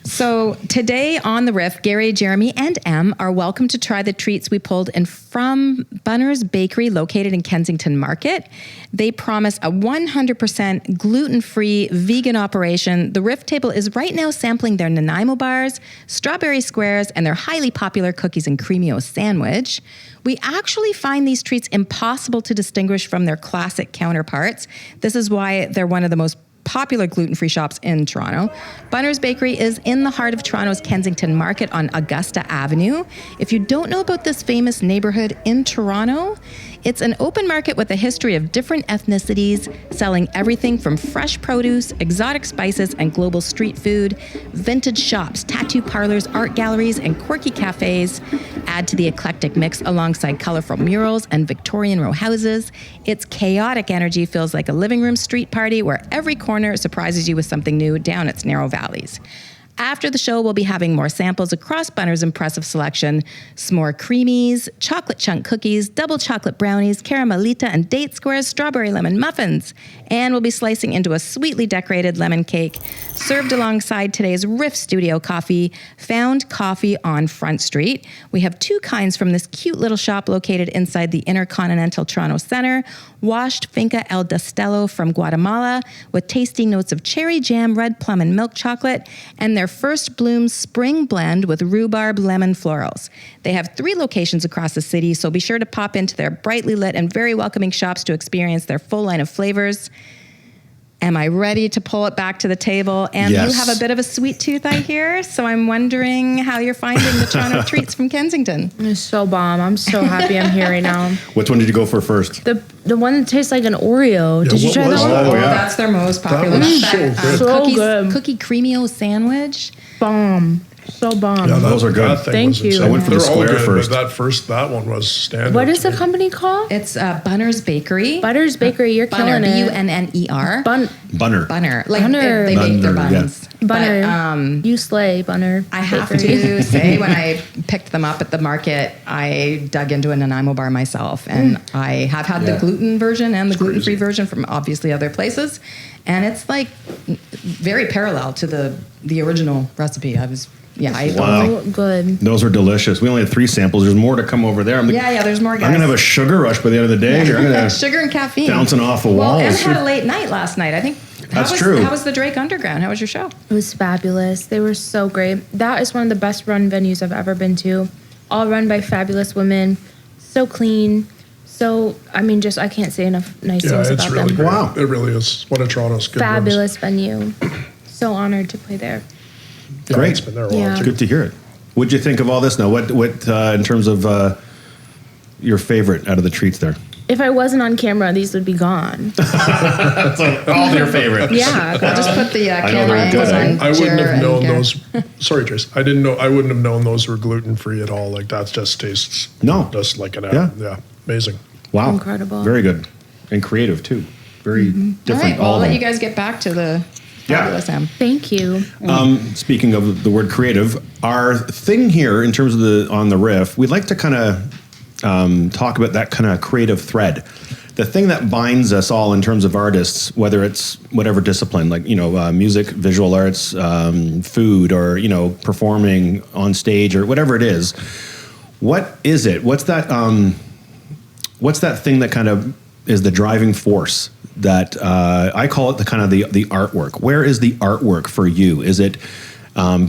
So today on the Riff, Gary, Jeremy, and Em are welcome to try the treats we pulled in from Bunner's Bakery located in Kensington Market. They promise a 100% gluten-free vegan operation. The Riff table is right now sampling their Nanaimo bars, strawberry squares, and their highly popular cookies and creamio sandwich. We actually find these treats impossible to distinguish from their classic counterparts. This is why they're one of the most popular gluten-free shops in Toronto. Bunner's Bakery is in the heart of Toronto's Kensington Market on Augusta Avenue. If you don't know about this famous neighborhood in Toronto, it's an open market with a history of different ethnicities, selling everything from fresh produce, exotic spices, and global street food, vintage shops, tattoo parlors, art galleries, and quirky cafes. Add to the eclectic mix alongside colorful murals and Victorian row houses. Its chaotic energy feels like a living room street party where every corner surprises you with something new down its narrow valleys. After the show, we'll be having more samples across Bunner's impressive selection: s'more creamies, chocolate chunk cookies, double chocolate brownies, caramelita and date squares, strawberry lemon muffins. And we'll be slicing into a sweetly decorated lemon cake, served alongside today's Riff Studio coffee, Found Coffee on Front Street. We have two kinds from this cute little shop located inside the Intercontinental Toronto Centre: washed Finca El Destello from Guatemala with tasty notes of cherry jam, red plum, and milk chocolate, and their First Bloom Spring Blend with rhubarb lemon florals. They have 3 locations across the city, so be sure to pop into their brightly lit and very welcoming shops to experience their full line of flavors. Am I ready to pull it back to the table? And Yes. you have a bit of a sweet tooth, I hear, so I'm wondering how you're finding the Toronto treats from Kensington. It's so bomb. I'm so happy I'm here right now. Which one did you go for first? The one that tastes like an Oreo. Yeah, Did you what try was that that? one? Oh, yeah. That's their most popular. was That, so good. So cookies, good. Cookie creamio sandwich. Bomb. So bomb. Yeah, Those are good. that thing Thank was you. insane. I went for the They're all square good, first. But that one was standard. What is to the me. company called? It's Bunner's Bakery. Butter's Bakery. You're Bunner, killing it. Bunner. Bunner. Bunner. Like Bunner. they bake their Bunner, yeah. buns. Bunner. But, you slay, Bunner. I have Bakery. to say, when I picked them up at the market, I dug into a Nanaimo bar myself, and I have had the gluten version and the gluten-free version from obviously other places, and it's like very parallel to the original recipe. I don't Wow. So good. Those are delicious. We only had 3 samples. There's more to come over there. Yeah, there's more, guys. I'm going to have a sugar rush by the end of the day. I'm going to sugar and caffeine bouncing off a Well, wall. Em had a late night last night. I think That's true. How was the Drake Underground? How was your show? It was fabulous. They were so great. That is one of the best run venues I've ever been to. All run by fabulous women. So clean. So, I mean, just, I can't say enough nice Yeah, things it's about really them. great. Wow. It really is. One of Toronto's good rooms. Fabulous venue. So honored to play there. Yeah, Great. It's been there a while. Yeah. too. Good to hear it. What'd you think of all this now? What in terms of your favorite out of the treats there? If I wasn't on camera, these would be gone. All your favorites. Yeah. I'll just put the know camera they're angles good. on. I wouldn't Jer have and known Gary. those. Sorry, Trace. I wouldn't have known those were gluten free at all. Like that just tastes. No. Just like an Yeah. amazing. Wow. Incredible. Very good. And creative too. Very All different. right, well, I'll of let them. you guys get back to the Yeah. fabulous Em. Thank you. Speaking of the word creative, our thing here in terms of on the riff, we'd like to kind of talk about that kind of creative thread. The thing that binds us all in terms of artists, whether it's whatever discipline, like, music, visual arts, food, or, performing on stage or whatever it is. What is it? What's that thing that kind of is the driving force that I call it the kind of the artwork? Where is the artwork for you? Is it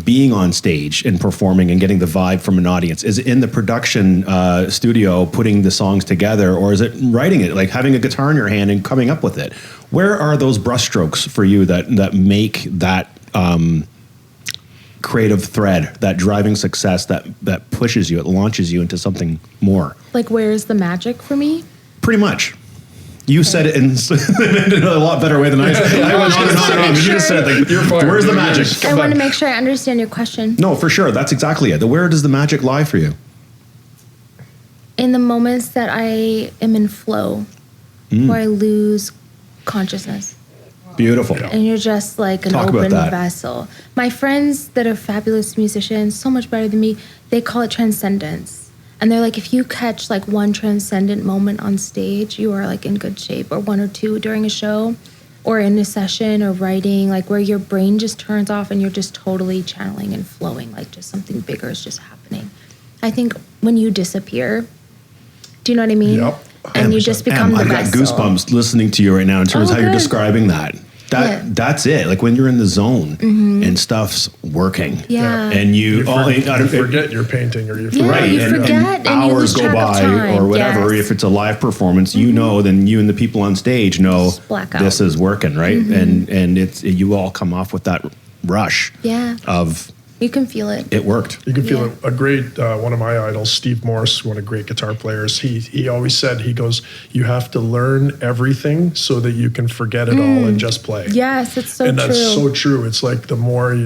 being on stage and performing and getting the vibe from an audience? Is it in the production studio putting the songs together, or is it writing it, like having a guitar in your hand and coming up with it? Where are those brushstrokes for you that make that creative thread, that driving success that pushes you, it launches you into something more? Like, where's the magic for me? Pretty much. You said it in a lot better way than I said. I went on and on and on. You just said, like, where's the magic? I want to make sure I understand your question. No, for sure. That's exactly it. Where does the magic lie for you? In the moments that I am in flow, where I lose consciousness. Beautiful. And you're just like an open vessel. My friends that are fabulous musicians, so much better than me, they call it transcendence. And they're like, if you catch like one transcendent moment on stage, you are like in good shape, or one or two during a show, or in a session, or writing, like where your brain just turns off and you're just totally channeling and flowing, like just something bigger is just happening. I think when you disappear, do you know what I mean? Yep. And you just become the vessel. I've got goosebumps listening to you right now in terms of how you're describing that. That's it. Like when you're in the zone and stuff's working. Yeah. And you forget you're painting, or you forget. Right. You forget, and hours you lose go by time. or whatever. If it's a live performance, you know, then you and the people on stage know this is working, right? And you all come off with that rush of you can feel it. It worked. You can feel it. A great, one of my idols, Steve Morse, one of great guitar players, he always said, he goes, you have to learn everything so that you can forget it all and just play. Yes, it's so true. And that's so true. It's like the more,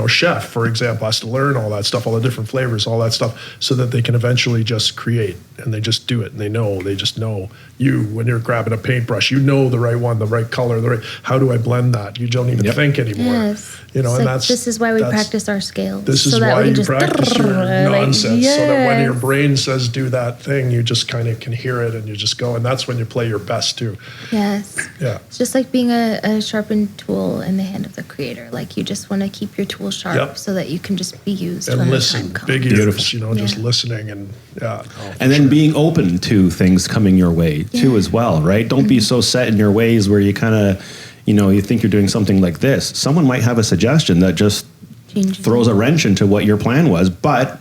chef, for example, has to learn all that stuff, all the different flavors, all that stuff, so that they can eventually just create, and they just do it, and they just know. When you're grabbing a paintbrush, you know the right one, the right color, how do I blend that? You don't even think anymore. Yes. And this is why we practice our scales. This is why you practice your nonsense, so that when your brain says do that thing, you just kind of can hear it and you just go, and that's when you play your best too. Yes. Yeah. It's just like being a sharpened tool in the hand of the creator. Like you just want to keep your tool sharp so that you can just be used and when listen. the time comes. Big ears, just listening and and then being open to things coming your way too as well, right? Don't be so set in your ways where you kind of, you think you're doing something like this. Someone might have a suggestion that just throws a wrench into what your plan was, but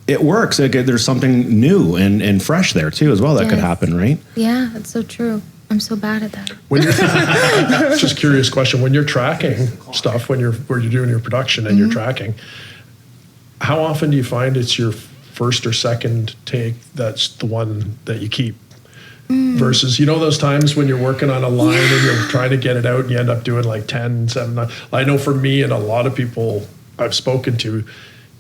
it works. There's something new and fresh there too as well that could happen, right? Yeah, that's so true. I'm so bad at that. When you're, just curious question. When you're tracking stuff, where you're doing your production and you're tracking, how often do you find it's your first or second take that's the one that you keep? Versus, those times when you're working on a line and you're trying to get it out and you end up doing like 10, 7, 9. I know for me and a lot of people I've spoken to,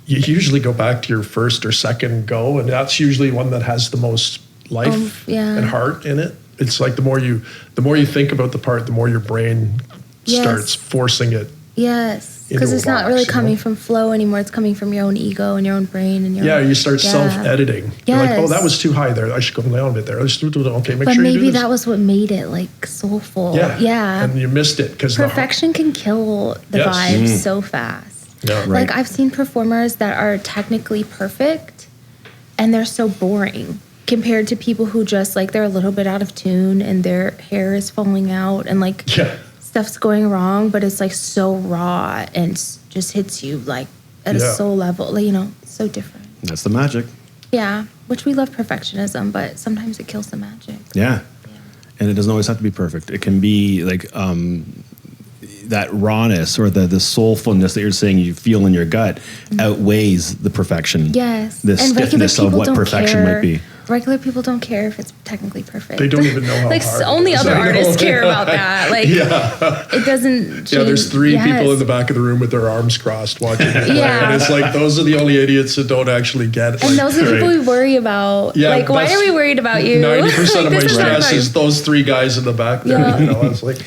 you usually go back to your first or second go, and that's usually one that has the most life and heart in it. It's like the more you think about the part, the more your brain starts forcing it. Yes. Because it's not really coming from flow anymore. It's coming from your own ego and your own brain and your you start self-editing. You're like, oh, that was too high there. I should go down a bit there. Okay, make sure you do this. But maybe that was what made it like soulful. Yeah. And you missed it because perfection can kill the vibe so fast. Yeah, right. Like I've seen performers that are technically perfect and they're so boring compared to people who just like they're a little bit out of tune and their hair is falling out and like stuff's going wrong, but it's like so raw and just hits you like at a soul level, so different. That's the magic. Yeah, which we love perfectionism, but sometimes it kills the magic. Yeah. And it doesn't always have to be perfect. It can be like that rawness or the soulfulness that you're saying you feel in your gut outweighs the perfection. Yes. The stiffness of what perfection might be. Regular people don't care if it's technically perfect. They don't even know how like hard only other artists care about that. Like it doesn't change. Yeah, there's 3 people in the back of the room with their arms crossed watching you play. And it's like those are the only idiots that don't actually get it. And those are people we worry about. Yeah, like why are we worried about you? 90% of my stress is those 3 guys in the back there. It's like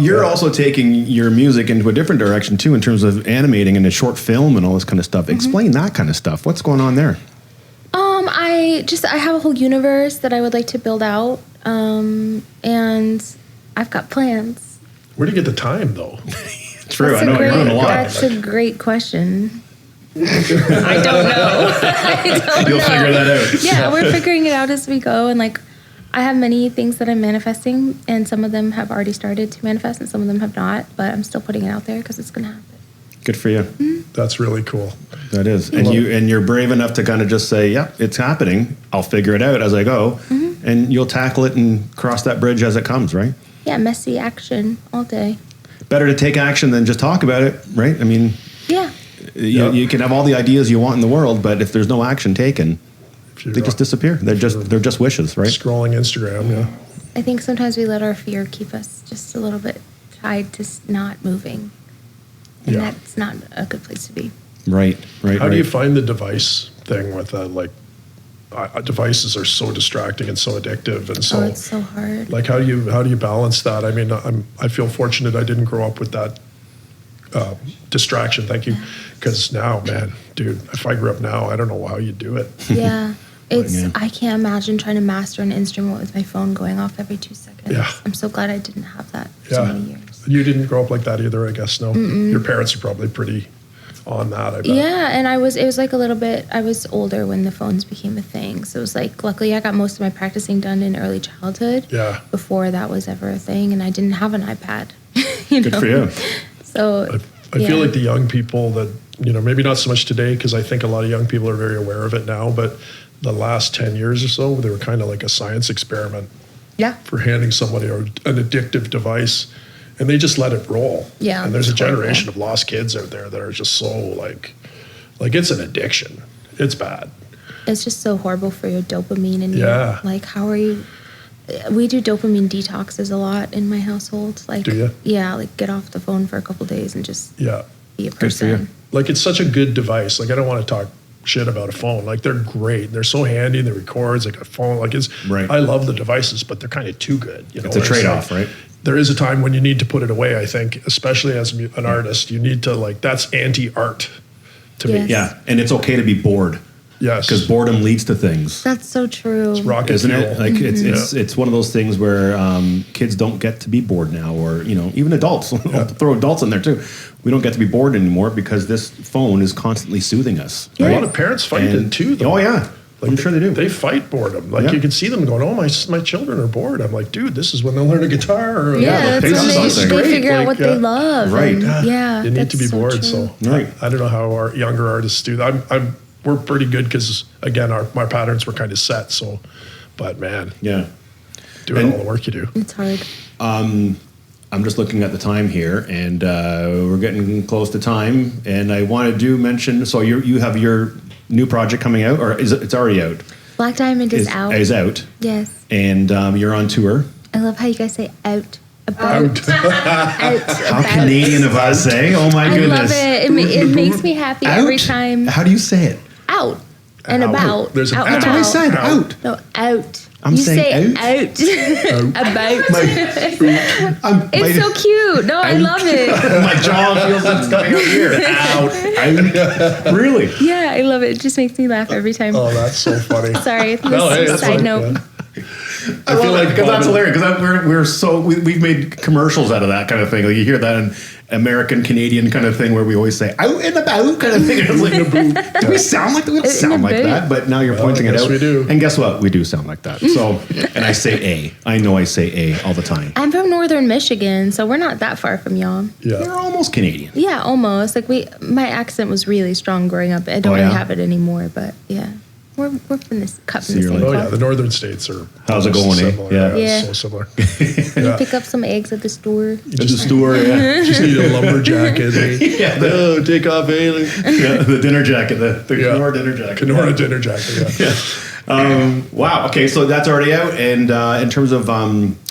you're also taking your music into a different direction too in terms of animating and a short film and all this kind of stuff. Explain that kind of stuff. What's going on there? I have a whole universe that I would like to build out, and I've got plans. Where do you get the time, though? True, I know you're doing a lot. That's a great question. I don't know. You'll figure that out. Yeah, we're figuring it out as we go, and like I have many things that I'm manifesting, and some of them have already started to manifest, and some of them have not. But I'm still putting it out there because it's going to happen. Good for you. That's really cool. That is. And you're brave enough to kind of just say, yeah, it's happening. I'll figure it out as I go. And you'll tackle it and cross that bridge as it comes, right? Yeah, messy action all day. Better to take action than just talk about it, right? I mean, you can have all the ideas you want in the world, but if there's no action taken, they just disappear. They're just wishes, right? Scrolling Instagram, I think sometimes we let our fear keep us just a little bit tied to not moving. And that's not a good place to be. Right. How do you find the device thing with devices are so distracting and so addictive, and so it's so hard. Like, how do you balance that? I mean, I feel fortunate I didn't grow up with that distraction. Thank you, because now, man, dude, if I grew up now, I don't know how you do it. Yeah, I can't imagine trying to master an instrument with my phone going off every 2 seconds. Yeah. I'm so glad I didn't have that for so many years. You didn't grow up like that either, I guess. No, your parents are probably pretty on that, I bet. Yeah, and it was like a little bit, I was older when the phones became a thing. So it was like, luckily I got most of my practicing done in early childhood. Yeah. Before that was ever a thing, and I didn't have an iPad. You know? Good for you. So I feel like the young people that, maybe not so much today, because I think a lot of young people are very aware of it now, but the last 10 years or so, they were kind of like a science experiment. Yeah. For handing somebody an addictive device, and they just let it roll. Yeah. And there's a generation of lost kids out there that are just so like it's an addiction. It's bad. It's just so horrible for your dopamine and how are you? We do dopamine detoxes a lot in my household. Like, do you? Yeah, like get off the phone for a couple days and just be a person. Good for you. Like, it's such a good device. Like, I don't want to talk shit about a phone. Like, they're great. They're so handy. They records like a phone. Like, I love the devices, but they're kind of too good. It's a trade-off, right? There is a time when you need to put it away, I think, especially as an artist. You need to, that's anti-art to me. Yeah, and it's okay to be bored. Yes. Because boredom leads to things. That's so true. It's rocket Isn't fuel. it? Like, it's one of those things where kids don't get to be bored now, or, even adults. I'll throw adults in there too. We don't get to be bored anymore because this phone is constantly soothing us. Yeah. Right? A lot of parents fight it too, though. Oh, yeah. I'm sure they do. They fight boredom. Like, you can see them going, my children are bored. I'm like, dude, this is when they'll learn a guitar. Or, that's when they figure out what they love. Right. And, you need to be bored. True. So I don't know how our younger artists do that. We're pretty good because, again, my patterns were kind of set. So, but man, doing all the work you do. It's hard. I'm just looking at the time here, and we're getting close to time. And I wanted to mention, so you have your new project coming out, or it's already out? Black Diamond is out. Is out. Yes. And you're on tour. I love how you guys say out. About. How Canadian of us, eh? Oh my goodness. I love it. It makes me happy every time. How do you say it? Out and about. There's out that's what I said. Out. No, out. I'm saying out. About. It's so cute. No, I love it. My jaw feels like it's coming out here. Out. Really? Yeah, I love it. It just makes me laugh every time. Oh, that's so funny. Sorry. Side note. I love it because that's hilarious. Because we've made commercials out of that kind of thing. Like, you hear that in American Canadian kind of thing where we always say out and about kind of thing. It's like, do we sound like that? We don't sound like that. But now you're pointing it out. We do. And guess what? We do sound like that. So, and I say A. I know I say A all the time. I'm from northern Michigan, so we're not that far from y'all. Yeah. You're almost Canadian. Yeah, almost. Like my accent was really strong growing up. I don't really have it anymore, but yeah. We're from this cut from the same cloth. The northern states are. How's it going, similar. Yeah. So similar. You pick up some eggs at the store. At the store, yeah. Just need a lumberjack, take off the dinner jacket, the Kenora dinner jacket. Kenora dinner jacket, wow, okay, so that's already out. And in terms of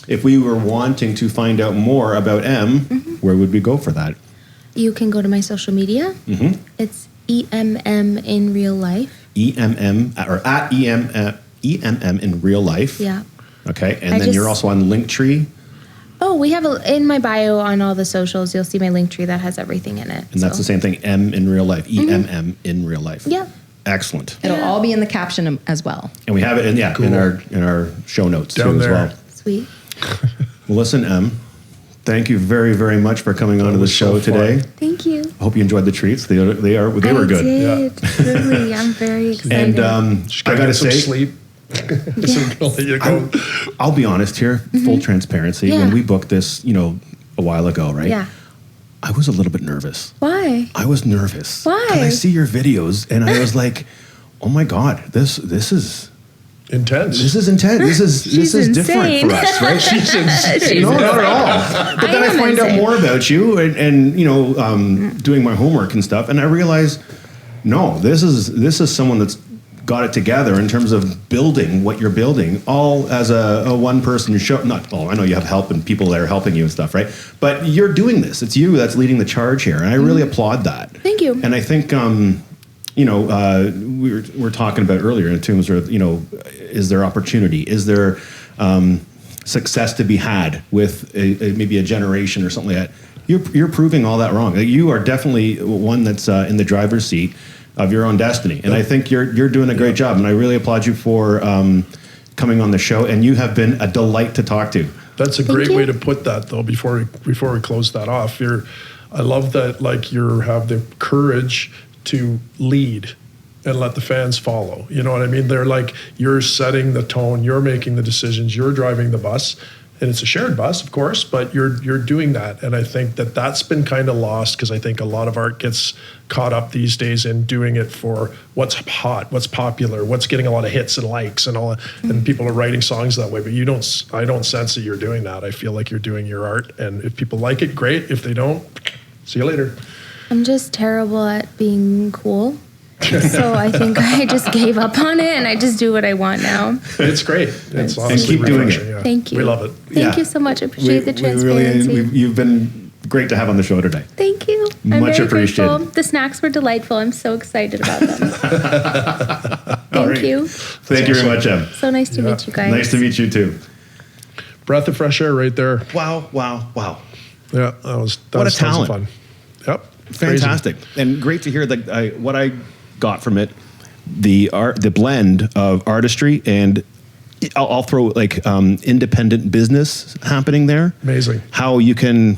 if we were wanting to find out more about M, where would we go for that? You can go to my social media. It's EMM in real life. EMM, or at EMM in real life. Yeah. Okay, and then you're also on Linktree. Oh, we have in my bio on all the socials, you'll see my Linktree that has everything in it. And that's the same thing, M in real life, EMM in real life. Yeah. Excellent. It'll all be in the caption as well. And we have it in our show notes down too there. as well. Sweet. Well, listen, M, thank you very, very much for coming on to the show today. Thank you. I hope you enjoyed the treats. They were good. I did. Really, I'm very excited. And I got to say, sleep. I'll be honest here, full transparency. When we booked this, a while ago, right? Yeah. I was a little bit nervous. Why? I was nervous. Why? Because I see your videos and I was like, oh my God, this is intense. This is intense. This is different for us, right? She's insane. No, not at all. But then I find out more about you and doing my homework and stuff, and I realize, no, this is someone that's got it together in terms of building what you're building, all as a one-person show. Not, I know you have help and people that are helping you and stuff, right? But you're doing this. It's you that's leading the charge here, and I really applaud that. Thank you. And I think, we were talking about earlier in terms of, is there opportunity? Is there success to be had with maybe a generation or something like that? You're proving all that wrong. You are definitely one that's in the driver's seat of your own destiny, and I think you're doing a great job. And I really applaud you for coming on the show. And you have been a delight to talk to. That's a great way to put that, though. Before we close that off, I love that. Like you have the courage to lead and let the fans follow. You know what I mean? They're like, you're setting the tone, you're making the decisions, you're driving the bus. And it's a shared bus, of course, but you're doing that. And I think that's been kind of lost, because I think a lot of art gets caught up these days in doing it for what's hot, what's popular, what's getting a lot of hits and likes and all that. And people are writing songs that way, but I don't sense that you're doing that. I feel like you're doing your art. And if people like it, great. If they don't, see you later. I'm just terrible at being cool. So I think I just gave up on it, and I just do what I want now. It's great. It's honestly keep doing it. Yeah. Thank you. We love it. Thank you so much. I appreciate the transparency. You've been great to have on the show today. Thank you. I'm Much very appreciated. grateful. The snacks were delightful. I'm so excited about them. Thank you. Thank you very much, Em. So nice to meet you guys. Nice to meet you too. Breath of fresh air right there. Wow. Yeah, that was what a tons of talent. fun. Yep. Fantastic. Crazy. And great to hear that. What I got from it, the blend of artistry and I'll throw like independent business happening there. Amazing. How you can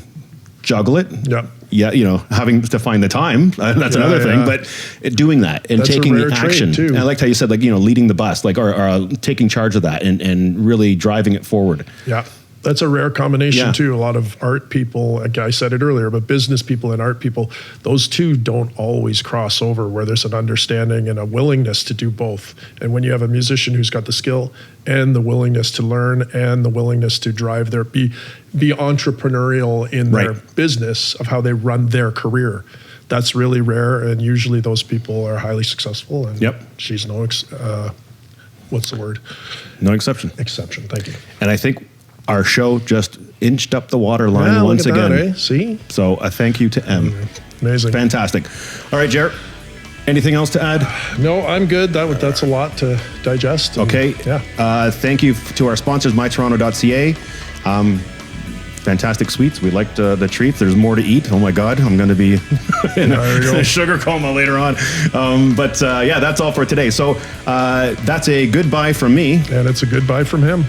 juggle it. Yep. Yeah, having to find the time, that's another thing, but doing that and that's taking a rare action. trait, too. And I liked how you said, like, leading the bus, like, or taking charge of that and really driving it forward. Yeah. That's a rare combination, Yeah. too. A lot of art people, like I said it earlier, but business people and art people, those two don't always cross over, where there's an understanding and a willingness to do both. And when you have a musician who's got the skill and the willingness to learn and the willingness to drive be entrepreneurial in their business of how they run their career, that's really rare. And usually those people are highly successful. And she's what's the word? No exception. Exception. Thank you. And I think our show just inched up the waterline once again. That, eh? See? So a thank you to Em. Amazing. Fantastic. All right, Jarrett, anything else to add? No, I'm good. That's a lot to digest. Okay. Yeah. Thank you to our sponsors, mytoronto.ca. Fantastic sweets. We liked the treats. There's more to eat. Oh my God, I'm going to be in a sugar coma later on. But that's all for today. So that's a goodbye from me. And it's a goodbye from him.